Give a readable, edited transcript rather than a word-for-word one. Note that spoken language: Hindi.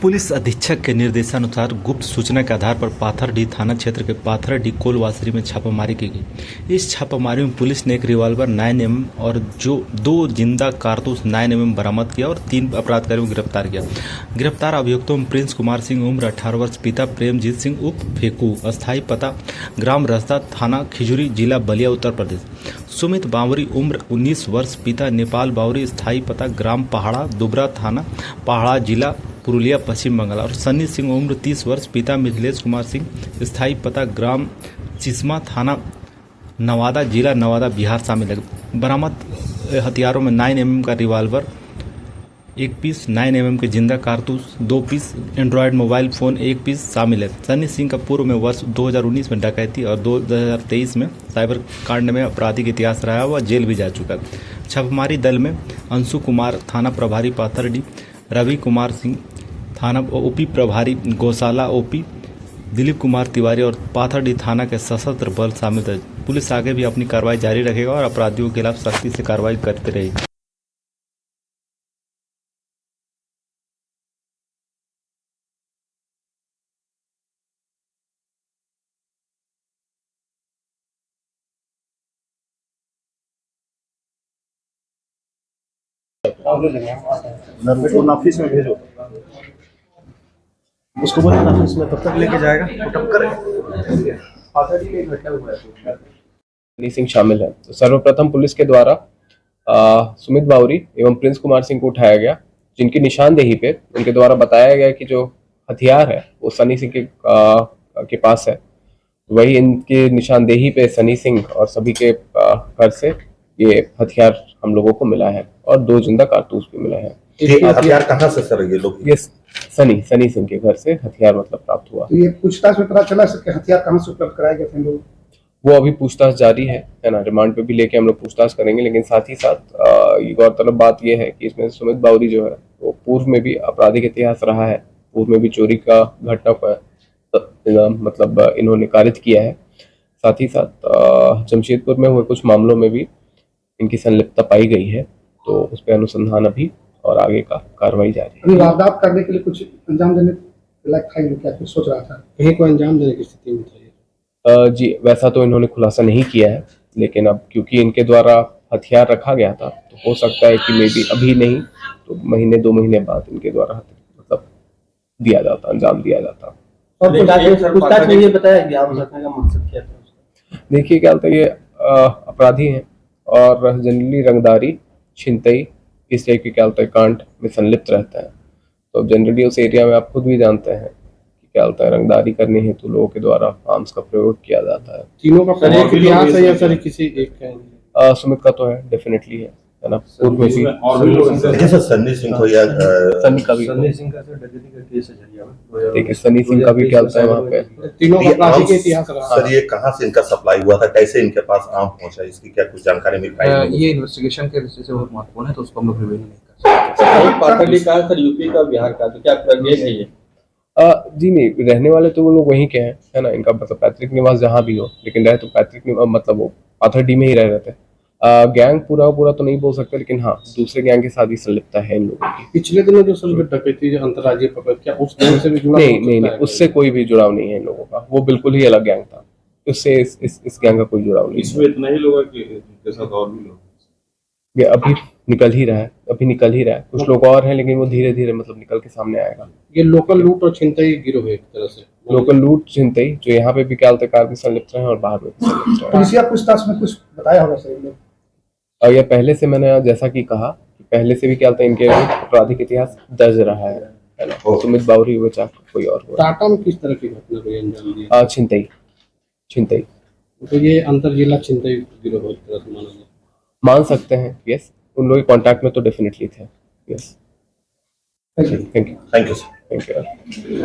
पुलिस अधीक्षक के निर्देशानुसार गुप्त सूचना के आधार पर पाथरडीह थाना क्षेत्र के पाथरडीह कोलवासरी में छापामारी की गई। इस छापामारी में पुलिस ने एक रिवॉल्वर 9mm और दो जिंदा कारतूस 9mm बरामद किया और 3 अपराधकारियों को गिरफ्तार किया। गिरफ्तार अभियुक्तों में प्रिंस कुमार सिंह उम्र 18 वर्ष, पिता प्रेमजीत सिंह उप फेकू, अस्थायी पता ग्राम रसदा, थाना खिजुरी, जिला बलिया, उत्तर प्रदेश। सुमित बावरी उम्र 19 वर्ष, पिता नेपाल बावरी, स्थायी पता ग्राम पहाड़ा दुबरा, थाना पहाड़ा, जिला पुरुलिया, पश्चिम बंगाल। और सन्नी सिंह उम्र 30 वर्ष, पिता मिथिलेश कुमार सिंह, स्थायी पता ग्राम चिस्मा, थाना नवादा, जिला नवादा, बिहार शामिल है। बरामद हथियारों में 9mm का रिवॉल्वर 1 पीस, 9mm के जिंदा कारतूस 2 piece, android mobile phone 1 piece शामिल है। सन्नी सिंह का पूर्व में वर्ष 2019 में डकैती और 2023 में साइबर कांड में आपराधिक इतिहास रहा, वह जेल भी जा चुका है। छापामारी दल में अंशु कुमार, थाना प्रभारी पाथरडीह, रवि कुमार सिंह, थाना ओपी प्रभारी गौशाला ओपी, दिलीप कुमार तिवारी और पाथरडीह थाना के सशस्त्र बल शामिल थे। पुलिस आगे भी अपनी कार्रवाई जारी रखेगा और अपराधियों के खिलाफ सख्ती से कार्रवाई करती रहेगी। नर्मदा ऑफिस में भेजो, उसको बोले ऑफिस में तब तक लेके जाएगा तो टक्कर सिंह शामिल है। तो सर्वप्रथम पुलिस के द्वारा सुमित बावरी एवं प्रिंस कुमार सिंह को उठाया गया, जिनकी निशानदेही पे उनके द्वारा बताया गया कि जो हथियार है वो सनी सिंह के पास है। वही इनके निशानदेही पे सनी सिंह और सभी के घर से ये हथियार हम लोगों को मिला है और 2 जिंदा कारतूस भी मिला है। हथियार कहाँ से सर ये लोग? ये सनी सिंह के घर से हथियार मतलब प्राप्त हुआ। तो ये पूछताछ में पता चला कि हथियार कहाँ से उपलब्ध कराए गए थे लोग? वो अभी पूछताछ जारी है ना, रिमांड पे भी लेके हम लोग पूछताछ करेंगे। लेकिन साथ ही साथ ये गौरतलब बात ये है कि इसमें सुमित बावरी जो है वो पूर्व में भी आपराधिक इतिहास रहा है, पूर्व में भी चोरी का घटना मतलब इन्होंने कारित किया है। साथ ही साथ जमशेदपुर में हुए कुछ मामलों में भी इनकी संलिप्तता पाई गई है, तो उस पर अनुसंधान अभी और आगे का कार्रवाई जारी है। वारदात करने के लिए कुछ अंजाम देने लायक था, क्या कुछ सोच रहा था, कहीं कोई अंजाम देने की स्थिति में था? जी वैसा तो इन्होंने खुलासा नहीं किया है, लेकिन अब क्योंकि इनके द्वारा हथियार रखा गया था तो हो सकता है कि मे बी अभी नहीं तो महीने 2 महीने बाद इनके द्वारा मतलब दिया जाता, अंजाम दिया जाता। और पूछताछ में ये बताया कि आम रखने का मकसद क्या था? देखिए क्या होता है, ये अपराधी हैं और जनरली रंगदारी, छिनतई इस टाइप के क्या होता है कांड में संलिप्त रहता है। तो जनरली उस एरिया में आप खुद भी जानते हैं कि क्या होता है, रंगदारी करने हेतु तो लोगों के द्वारा आर्म्स का प्रयोग किया जाता है। तीनों का एक इतिहास है या सर किसी एक का? सुमित का तो है, डेफिनेटली है ना। पूर्व में भी जैसे सन्नी सिंह को या सन्नी का भी, सन्नी सिंह का डकैती का केस है झरिया में। देखिए सन्नी सिंह का भी क्या होता है वहाँ पे तीनों का अपराधिक इतिहास रहा। सर ये कहाँ से इनका सप्लाई हुआ था, कैसे इनके पास आम पहुंचा, इसकी क्या कुछ जानकारी मिल पाई? ये इन्वेस्टिगेशन के दृष्टि से बहुत महत्वपूर्ण है, तो उसको हम लोग रिवील नहीं कर सकते। पाथरडीह का सर, यूपी का, बिहार का, तो क्या प्रज्ञेश है ये? जी नहीं, रहने वाले तो वो लोग वहीं के हैं, है ना। इनका मतलब पैतृक निवास जहाँ भी हो, लेकिन रहे तो पैतृक मतलब वो पाथरडीह में ही रह रहे थे। गैंग पूरा तो नहीं बोल सकते, लेकिन हाँ दूसरे गैंग के साथ भी संलिप्तता है इन लोगों की। पिछले दिनों जो सर डकैती जो अंतर्राज्यीय पकड़, क्या उस गैंग से भी जुड़ा? नहीं, उससे कोई भी जुड़ाव नहीं है इन लोगों का, वो बिल्कुल ही अलग गैंग था। उससे इस गैंग का कोई जुड़ाव नहीं। इसमें इतना ही लोग है कि इनके साथ और भी लोग? ये अभी निकल ही रहा है, कुछ लोग और हैं, लेकिन वो धीरे धीरे मतलब निकल के सामने आएगा। ये लोकल लूट और छिनतई गिरोह है एक तरह से। लोकल लूट छिनतई जो यहाँ पे भी क्या कार भी संलिप्त रहे और बाहर में भी संलिप्त रहे। पुलिसिया पूछताछ में कुछ बताया होगा सर लोग? और ये पहले से मैंने जैसा कि कहा कि पहले से भी क्या होता है इनके आपराधिक इतिहास दर्ज रहा है ना। सुमित बावरी हुए चाहे कोई और हुआ। टाटा में किस तरह की घटना को अंजाम दिया? छिनतई तो ये अंतर जिला छिनतई गिरोह एक तरह से मान सकते हैं। यस, उन लोगों के कांटेक्ट में तो डेफिनेटली थे। Yes, thank you. Thank you thank you sir. Thank you.